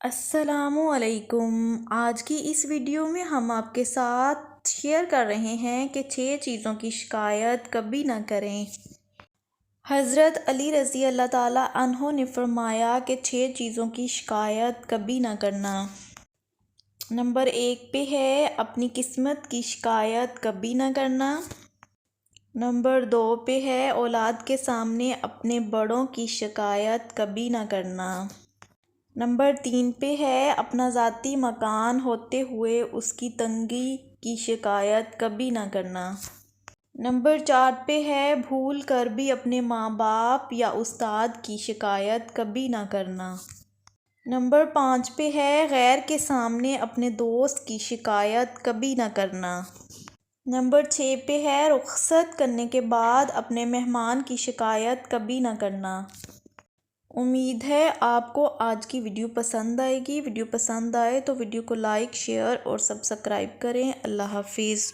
السلام علیکم۔ آج کی اس ویڈیو میں ہم آپ کے ساتھ شیئر کر رہے ہیں کہ 6 چیزوں کی شکایت کبھی نہ کریں۔ حضرت علی رضی اللہ تعالیٰ عنہ نے فرمایا کہ 6 چیزوں کی شکایت کبھی نہ کرنا۔ نمبر 1 پہ ہے اپنی قسمت کی شکایت کبھی نہ کرنا۔ نمبر 2 پہ ہے اولاد کے سامنے اپنے بڑوں کی شکایت کبھی نہ کرنا۔ نمبر 3 پہ ہے اپنا ذاتی مکان ہوتے ہوئے اس کی تنگی کی شکایت کبھی نہ کرنا۔ نمبر 4 پہ ہے بھول کر بھی اپنے ماں باپ یا استاد کی شکایت کبھی نہ کرنا۔ نمبر 5 پہ ہے غیر کے سامنے اپنے دوست کی شکایت کبھی نہ کرنا۔ نمبر 6 پہ ہے رخصت کرنے کے بعد اپنے مہمان کی شکایت کبھی نہ کرنا۔ امید ہے آپ کو آج کی ویڈیو پسند آئے گی۔ ویڈیو پسند آئے تو ویڈیو کو لائک، شیئر اور سبسکرائب کریں۔ اللہ حافظ۔